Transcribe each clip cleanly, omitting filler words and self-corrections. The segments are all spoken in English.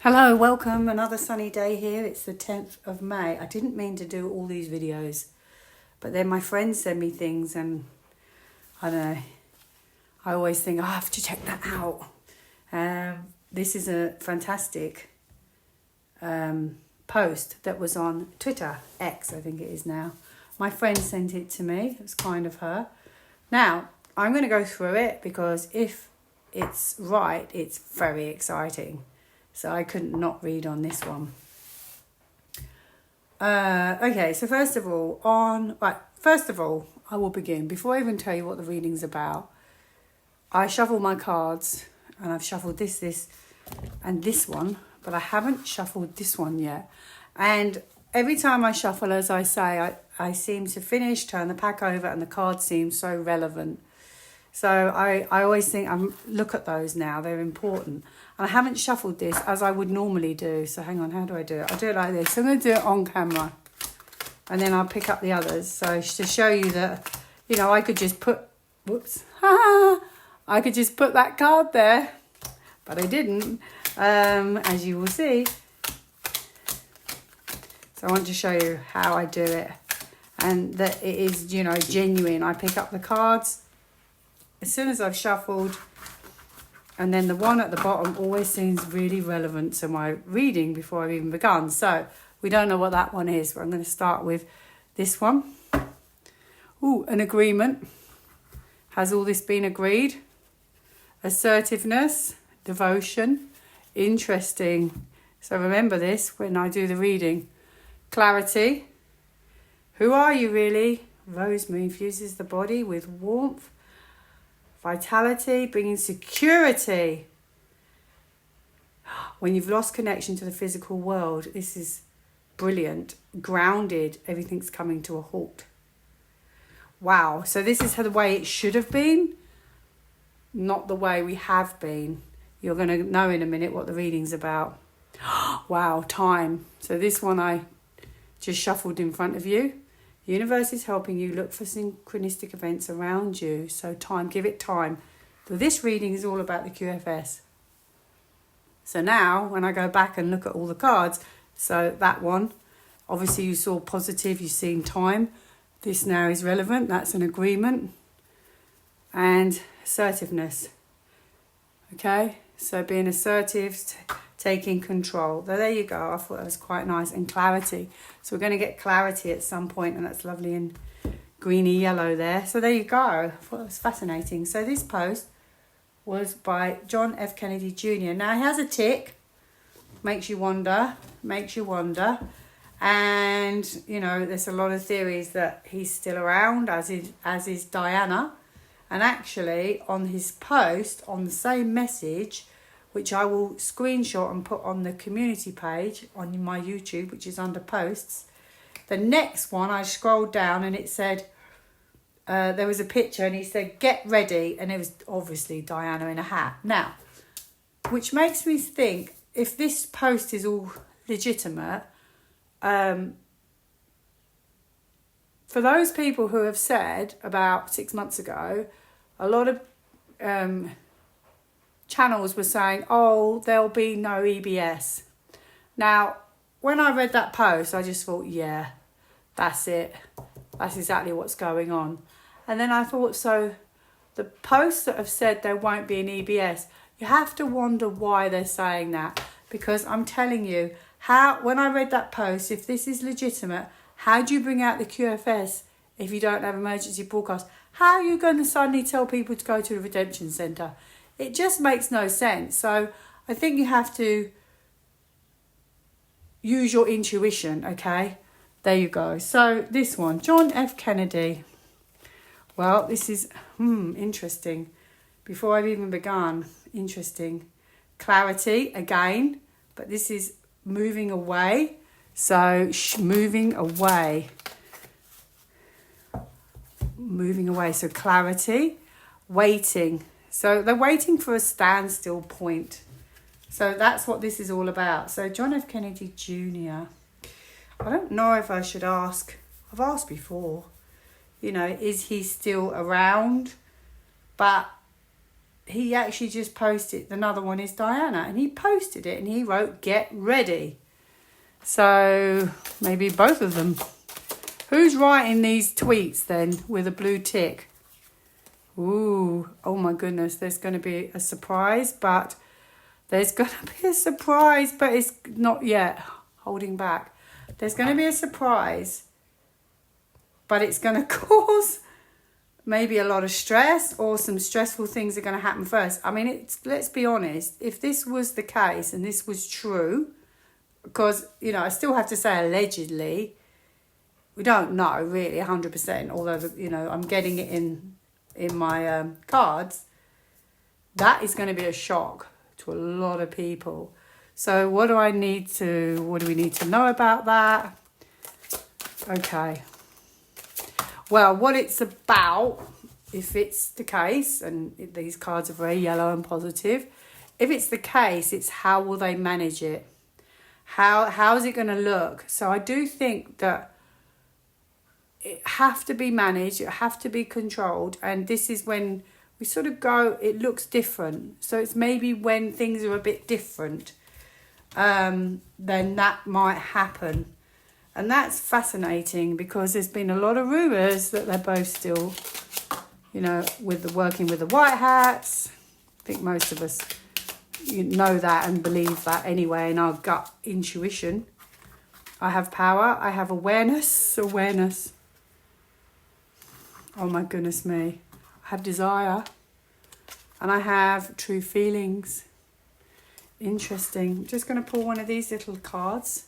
Hello, welcome. Another sunny day here. It's the 10th of May. I didn't mean to do all these videos, but then my friends send me things and I don't know. I always think, I have to check that out. This is a fantastic post that was on Twitter, X I think it is now. My friend sent it to me. It was kind of her. Now, I'm going to go through it because if it's right, it's very exciting. So I couldn't not read on this one. Okay, so first of all, I will begin. Before I even tell you what the reading's about, I shuffle my cards, and I've shuffled this, and this one, but I haven't shuffled this one yet. And every time I shuffle, as I say, I seem to finish, turn the pack over, and the cards seem so relevant. So I always think, look at those now, they're important. And I haven't shuffled this as I would normally do. So hang on, how do I do it? I do it like this. So I'm going to do it on camera. And then I'll pick up the others. So to show you that, you know, I could just put, I could just put that card there. But I didn't, as you will see. So I want to show you how I do it. And that it is, you know, genuine. I pick up the cards as soon as I've shuffled. And then the one at the bottom always seems really relevant to my reading before I've even begun. So we don't know what that one is. But I'm going to start with this one. Ooh, an agreement. Has all this been agreed? Assertiveness, devotion, interesting. So remember this when I do the reading. Clarity. Who are you really? Rosemary infuses the body with warmth. Vitality, bringing security. When you've lost connection to the physical world, this is brilliant. Grounded, everything's coming to a halt. Wow, so this is the way it should have been, not the way we have been. You're going to know in a minute what the reading's about. Wow, time. So this one I just shuffled in front of you. The universe is helping you look for synchronistic events around you. So time, give it time. So this reading is all about the QFS. So now, when I go back and look at all the cards, so that one, obviously you saw positive, you've seen time. This now is relevant, that's an agreement. And assertiveness. Okay, so being assertive, taking control. So there you go. I thought that was quite nice. And clarity. So we're going to get clarity at some point, and that's lovely and greeny yellow there. So there you go. I thought that was fascinating. So this post was by John F. Kennedy Jr. Now he has a tick. Makes you wonder. And, you know, there's a lot of theories that he's still around, as is Diana. And actually, on his post, on the same message, which I will screenshot and put on the community page on my YouTube, which is under posts. The next one, I scrolled down and it said, there was a picture and he said, get ready. And it was obviously Diana in a hat. Now, which makes me think, if this post is all legitimate, for those people who have said about 6 months ago, a lot of channels were saying, oh, there'll be no EBS. Now, when I read that post, I just thought, yeah, that's it. That's exactly what's going on. And then I thought, so the posts that have said there won't be an EBS, you have to wonder why they're saying that. Because I'm telling you, when I read that post, if this is legitimate, how do you bring out the QFS if you don't have emergency broadcast? How are you going to suddenly tell people to go to the redemption centre? It just makes no sense. So I think you have to use your intuition, okay? There you go. So this one, John F. Kennedy. Well, this is interesting. Before I've even begun, interesting. Clarity, again, but this is moving away. So moving away. So clarity, waiting. So they're waiting for a standstill point. So that's what this is all about. So John F. Kennedy Jr. I don't know if I should ask. I've asked before. You know, is he still around? But he actually just posted, another one is Diana, and he posted it and he wrote, get ready. So maybe both of them. Who's writing these tweets then with a blue tick? Ooh, oh my goodness, there's going to be a surprise, but there's going to be a surprise, but it's not yet. Holding back. There's going to be a surprise, but it's going to cause maybe a lot of stress, or some stressful things are going to happen first. I mean, let's be honest, if this was the case and this was true, because, you know, I still have to say allegedly, we don't know really 100%, although, you know, I'm getting it in my cards. That is going to be a shock to a lot of people. So what do we need to know about that? Okay. Well, what it's about, if it's the case, and these cards are very yellow and positive, if it's the case, it's how will they manage it? How is it going to look? So I do think that it have to be managed, it have to be controlled, and this is when we sort of go, it looks different. So it's maybe when things are a bit different, then that might happen. And that's fascinating, because there's been a lot of rumours that they're both still, you know, working with the white hats. I think most of us know that and believe that anyway in our gut intuition. I have power, I have awareness. Oh my goodness me. I have desire, and I have true feelings. Interesting. I'm just going to pull one of these little cards,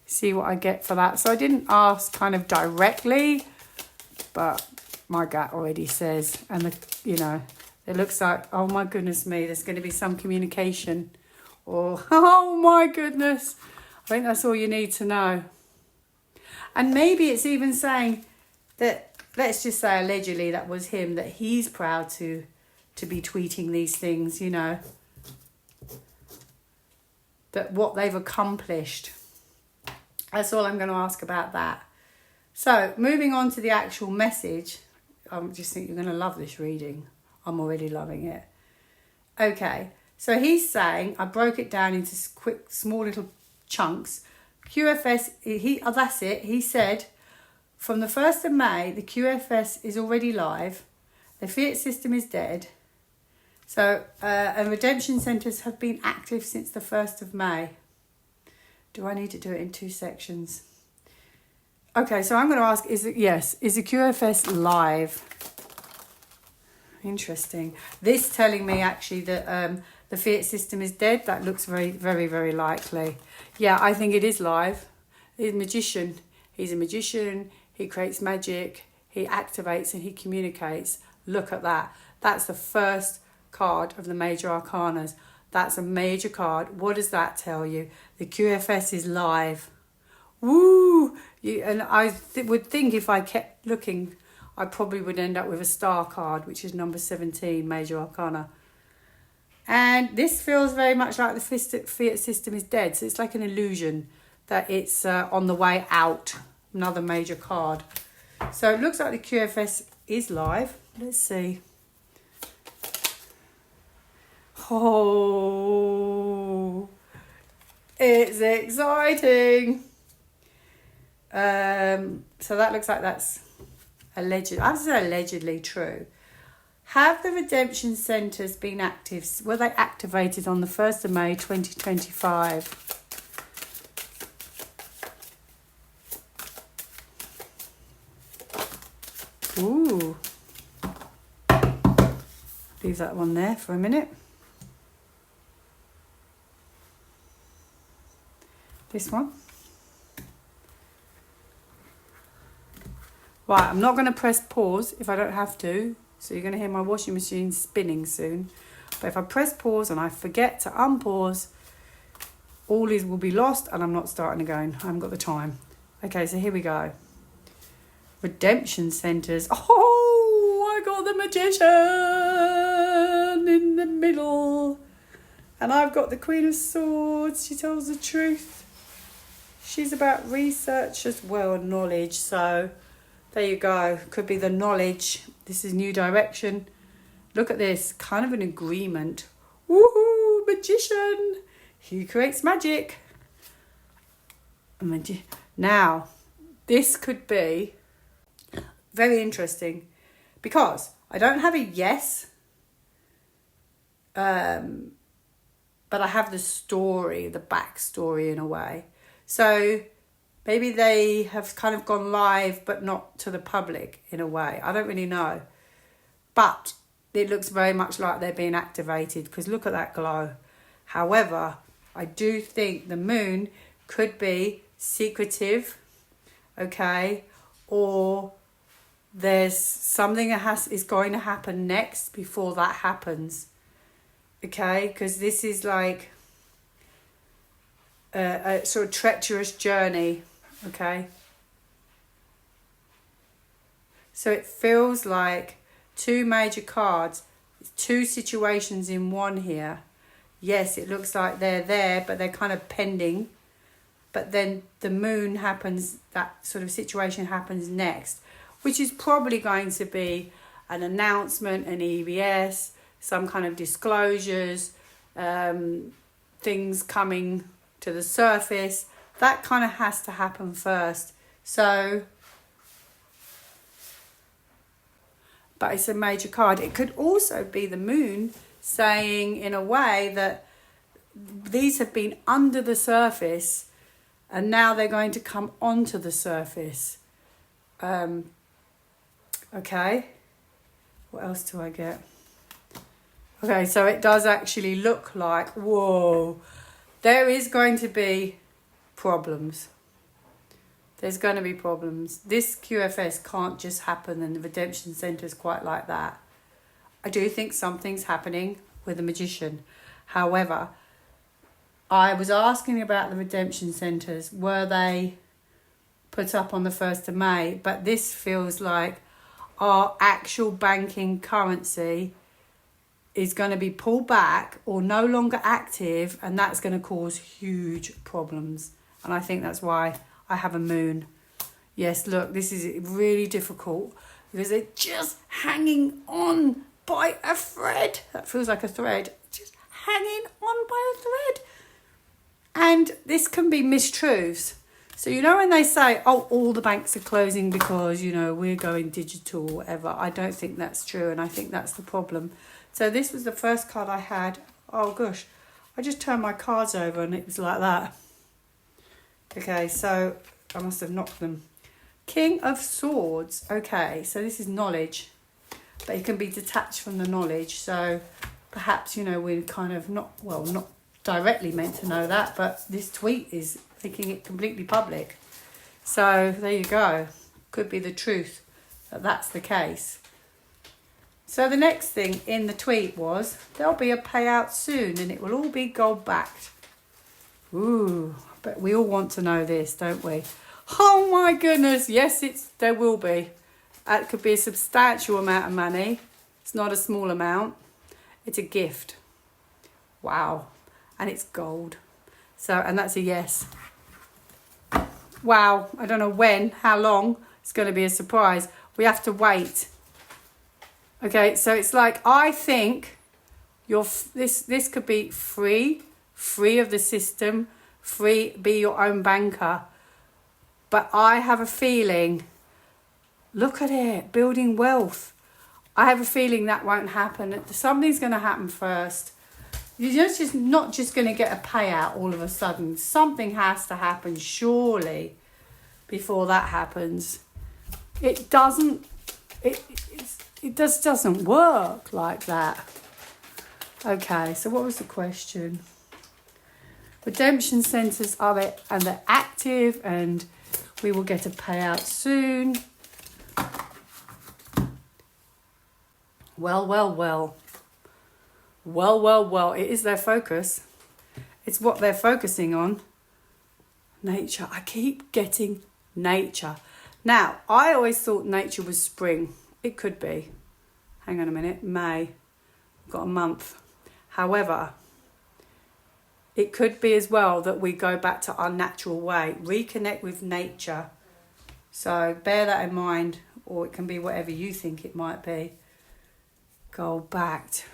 see what I get for that. So I didn't ask kind of directly, but my gut already says, and you know, it looks like, oh my goodness me, there's going to be some communication, or oh my goodness, I think that's all you need to know. And maybe it's even saying that, let's just say allegedly that was him, that he's proud to be tweeting these things, you know, that what they've accomplished. That's all I'm going to ask about that. So moving on to the actual message, I just think you're going to love this reading. I'm already loving it. Okay, so he's saying, I broke it down into quick, small little chunks. QFS, that's it. He said, from the 1st of May, the QFS is already live. The fiat system is dead. So, and redemption centres have been active since the 1st of May. Do I need to do it in 2 sections? Okay, so I'm going to ask, is the QFS live? Interesting. This telling me actually that the fiat system is dead. That looks very, very, very likely. Yeah, I think it is live. He's a magician. He's a magician. He creates magic. He activates and he communicates. Look at that. That's the first card of the major arcanas. That's a major card. What does that tell you? The QFS is live. Woo! And I would think if I kept looking, I probably would end up with a star card, which is number 17, major arcana. And this feels very much like the fiat system is dead. So it's like an illusion that it's on the way out. Another major card. So it looks like the QFS is live. Let's see. Oh, it's exciting. So that looks like that's allegedly true. Have the redemption centres been active? Were they activated on the 1st of May 2025? Ooh. Leave that one there for a minute. This one. Right, I'm not going to press pause if I don't have to. So you're going to hear my washing machine spinning soon. But if I press pause and I forget to unpause, all these will be lost and I'm not starting again. I haven't got the time. Okay, so here we go. Redemption centres. Oh, I got the magician in the middle. And I've got the Queen of Swords. She tells the truth. She's about research as well and knowledge. So there you go. Could be the knowledge. This is new direction. Look at this, kind of an agreement. Woohoo, magician. He creates magic. Now, this could be very interesting because I don't have a yes, but I have the story, the backstory in a way. So maybe they have kind of gone live, but not to the public in a way. I don't really know. But it looks very much like they're being activated because look at that glow. However, I do think the moon could be secretive, okay? Or there's something that is going to happen next before that happens, okay? Because this is like a sort of treacherous journey, okay? So it feels like two major cards, two situations in one here. Yes, it looks like they're there, but they're kind of pending. But then the moon happens, that sort of situation happens next, which is probably going to be an announcement, an EBS, some kind of disclosures, things coming to the surface. That kind of has to happen first. So, but it's a major card. It could also be the moon saying in a way that these have been under the surface and now they're going to come onto the surface. Okay. What else do I get? Okay, so it does actually look like, whoa, there is going to be problems. There's going to be problems. This QFS can't just happen, and the redemption centre is quite like that. I do think something's happening with the magician. However, I was asking about the redemption centres. Were they put up on the 1st of May? But this feels like our actual banking currency is going to be pulled back or no longer active, and that's going to cause huge problems. And I think that's why I have a moon. Yes, look, this is really difficult because they're just hanging on by a thread. That feels like a thread. Just hanging on by a thread. And this can be mistruths. So, you know, when they say, oh, all the banks are closing because, you know, we're going digital or whatever. I don't think that's true. And I think that's the problem. So this was the first card I had. Oh, gosh. I just turned my cards over and it was like that. Okay, so I must have knocked them. King of Swords. Okay, so this is knowledge. But it can be detached from the knowledge. So perhaps, you know, we're kind of not directly meant to know that. But this tweet is making it completely public. So there you go. Could be the truth that that's the case. So the next thing in the tweet was, there'll be a payout soon and it will all be gold backed. Ooh, but we all want to know this, don't we? Oh my goodness, yes, there will be. It could be a substantial amount of money. It's not a small amount. It's a gift. Wow. And it's gold. So, and that's a yes. Wow, I don't know when, how long. It's going to be a surprise. We have to wait. Okay, so it's like, I think this could be free of the system, be your own banker. But I have a feeling, look at it, building wealth. I have a feeling that won't happen. Something's going to happen first. You're just not just going to get a payout all of a sudden. Something has to happen, surely, before that happens. It just doesn't work like that. Okay, so what was the question? Redemption centres are they, and they're active, and we will get a payout soon. Well. It is their focus. It's what they're focusing on. Nature. I keep getting nature. Now, I always thought nature was spring. It could be. Hang on a minute. May. We've got a month. However, it could be as well that we go back to our natural way. Reconnect with nature. So bear that in mind. Or it can be whatever you think it might be. Gold backed.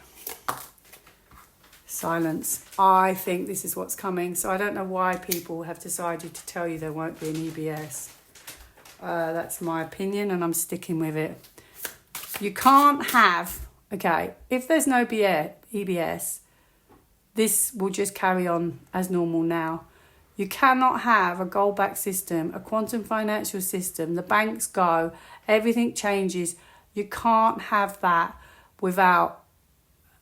Silence. I think this is what's coming. So I don't know why people have decided to tell you there won't be an EBS. That's my opinion and I'm sticking with it. You can't have, okay, if there's no EBS, this will just carry on as normal now. You cannot have a gold-backed system, a quantum financial system, the banks go, everything changes. You can't have that without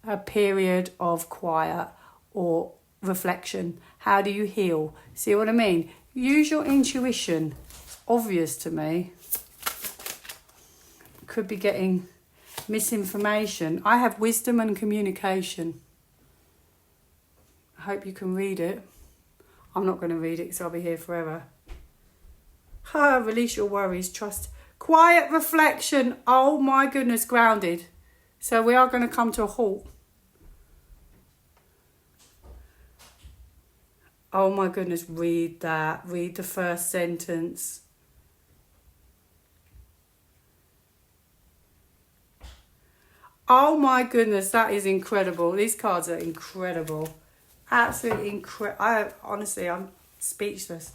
a period of quiet or reflection. How do you heal? See what I mean? Use your intuition. It's obvious to me. Could be getting misinformation. I have wisdom and communication. I hope you can read it. I'm not going to read it because I'll be here forever. Release your worries, trust. Quiet reflection. Oh my goodness, grounded. So we are going to come to a halt. Oh my goodness, read that. Read the first sentence. Oh my goodness, that is incredible. These cards are incredible. Absolutely incredible. Honestly, I'm speechless.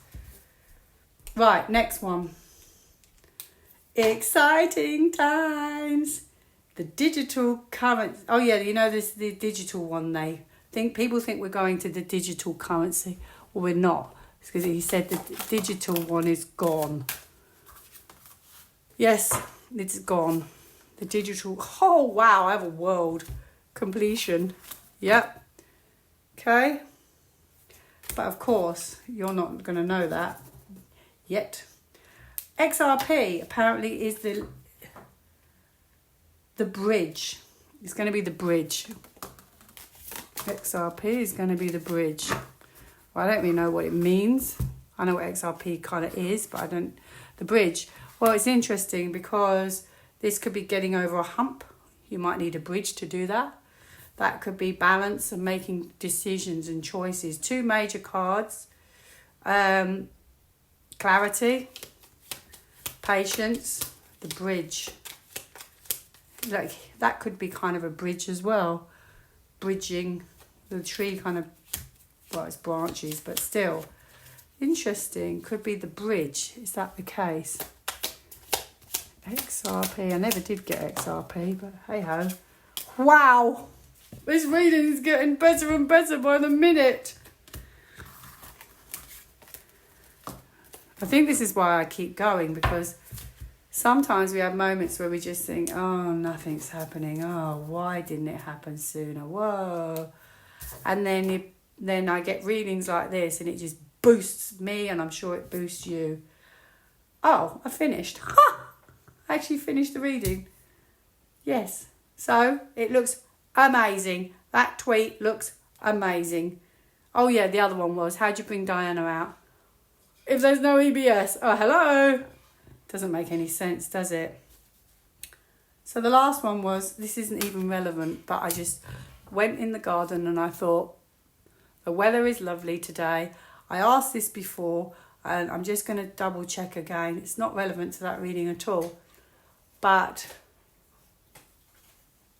Right, next one. Exciting times. The digital currency. Oh yeah, you know this, the digital one. People think we're going to the digital currency. Well, we're not. It's because he said the digital one is gone. Yes, it's gone. The digital. Oh wow, I have a world completion. Yep. Okay. But of course, you're not going to know that yet. XRP apparently is the bridge. It's going to be the bridge. XRP is going to be the bridge. Well, I don't really know what it means. I know what XRP kind of is, but I don't. The bridge. Well, it's interesting because this could be getting over a hump. You might need a bridge to do that. That could be balance and making decisions and choices. Two major cards. Clarity. Patience. The bridge. Like that could be kind of a bridge as well. Bridging the tree kind of, well, it's branches, but still. Interesting. Could be the bridge. Is that the case? XRP. I never did get XRP, but hey ho. Wow. This reading is getting better and better by the minute. I think this is why I keep going, because sometimes we have moments where we just think, oh, nothing's happening. Oh, why didn't it happen sooner? Whoa. And then I get readings like this and it just boosts me, and I'm sure it boosts you. Oh, I finished. Ha! I actually finished the reading. Yes. So it looks amazing. That tweet looks amazing. Oh yeah, the other one was, how'd you bring Diana out? If there's no EBS. Oh, hello. Doesn't make any sense, does it? So the last one was, this isn't even relevant, but I just went in the garden and I thought, the weather is lovely today. I asked this before and I'm just going to double check again. It's not relevant to that reading at all. But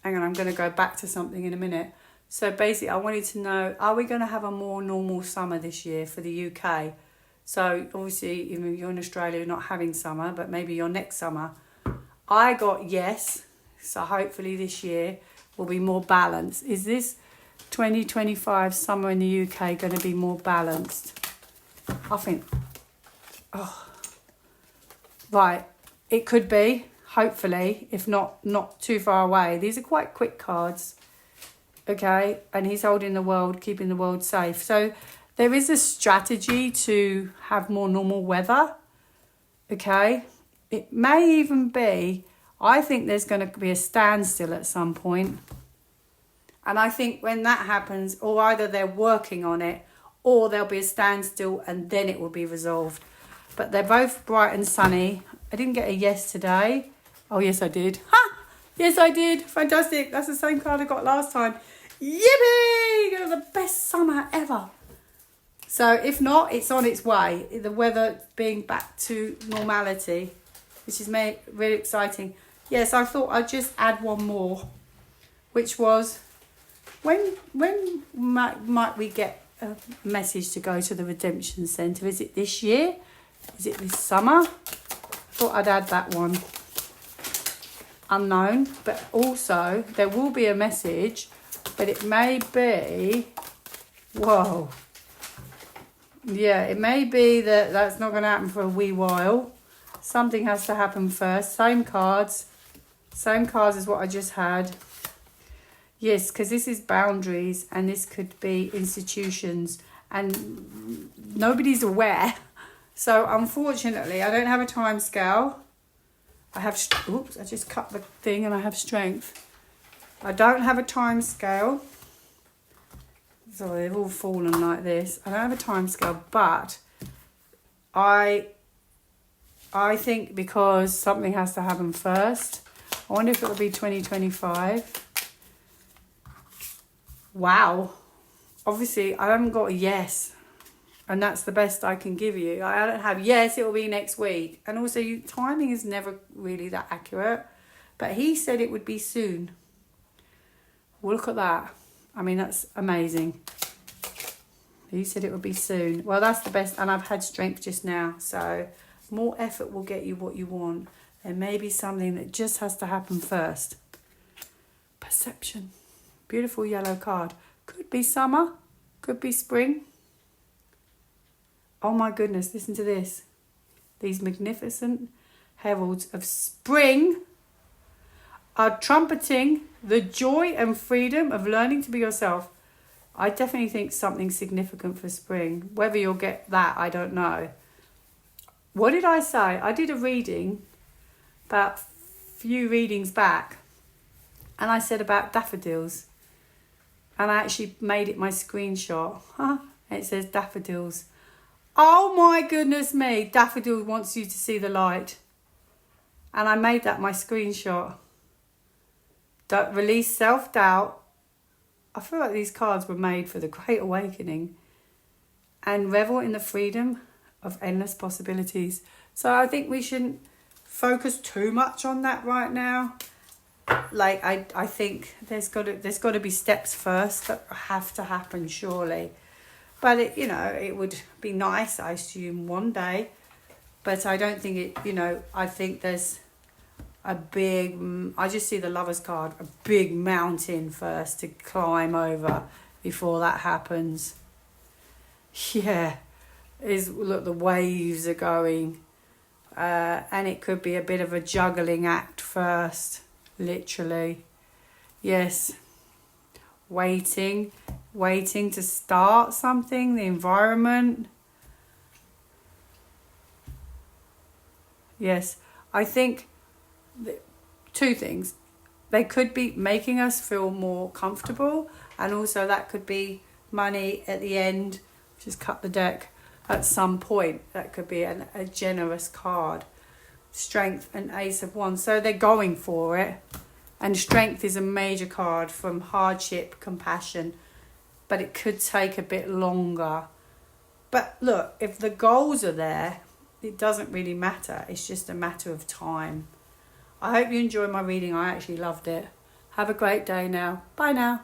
hang on, I'm going to go back to something in a minute. So basically, I wanted to know, are we going to have a more normal summer this year for the UK? So obviously, even if you're in Australia, you're not having summer, but maybe your next summer. I got yes. So hopefully this year will be more balanced. Is this 2025 summer in the UK going to be more balanced? I think, right, it could be. Hopefully, if not too far away. These are quite quick cards, okay? And he's holding the world, keeping the world safe. So there is a strategy to have more normal weather, okay? It may even be, I think there's going to be a standstill at some point. And I think when that happens, or either they're working on it, or there'll be a standstill and then it will be resolved. But they're both bright and sunny. I didn't get a yes today. Oh, yes, I did. Ha! Yes, I did. Fantastic. That's the same card I got last time. Yippee! You're the best summer ever. So if not, it's on its way. The weather being back to normality, which is really exciting. Yes, I thought I'd just add one more. which was, when might we get a message to go to the redemption centre? Is it this year? Is it this summer? I thought I'd add that one. Unknown. But also, there will be a message, but it may be... Whoa. Yeah, it may be that that's not going to happen for a wee while. Something has to happen first. Same cards. Same cards as what I just had. Yes, because this is boundaries, and this could be institutions, and nobody's aware. So unfortunately, I don't have a time scale. I have, oops, I just cut the thing and I have strength. I don't have a time scale. So they've all fallen like this. I don't have a time scale, but I think because something has to happen first. I wonder if it'll be 2025. Wow. Obviously, I haven't got a yes. And that's the best I can give you. I don't have, yes, it will be next week. And also, timing is never really that accurate. But he said it would be soon. Well, look at that. I mean, that's amazing. He said it would be soon. Well, that's the best. And I've had strength just now. So, more effort will get you what you want. There may be something that just has to happen first. Perception. Beautiful yellow card. Could be summer. Could be spring. Oh my goodness, listen to this. These magnificent heralds of spring are trumpeting the joy and freedom of learning to be yourself. I definitely think something significant for spring. Whether you'll get that, I don't know. What did I say? I did a reading about few readings back, and I said about daffodils. And I actually made it my screenshot. It says daffodils. Oh my goodness me, Daffodil wants you to see the light. And I made that my screenshot. Don't release self-doubt. I feel like these cards were made for the Great Awakening. And revel in the freedom of endless possibilities. So I think we shouldn't focus too much on that right now. Like, I think there's got to be steps first that have to happen, surely. But, it would be nice, I assume, one day. But I don't think I think there's a big... I just see the Lover's card, a big mountain first to climb over before that happens. Yeah. Look, the waves are going. And it could be a bit of a juggling act first, literally. Yes. Waiting to start something, the environment. Yes, I think two things. They could be making us feel more comfortable, and also that could be money at the end. Just cut the deck at some point. That could be a generous card. Strength and Ace of Wands. So they're going for it. And strength is a major card from hardship, compassion. But it could take a bit longer. But look, if the goals are there, it doesn't really matter. It's just a matter of time. I hope you enjoyed my reading. I actually loved it. Have a great day now. Bye now.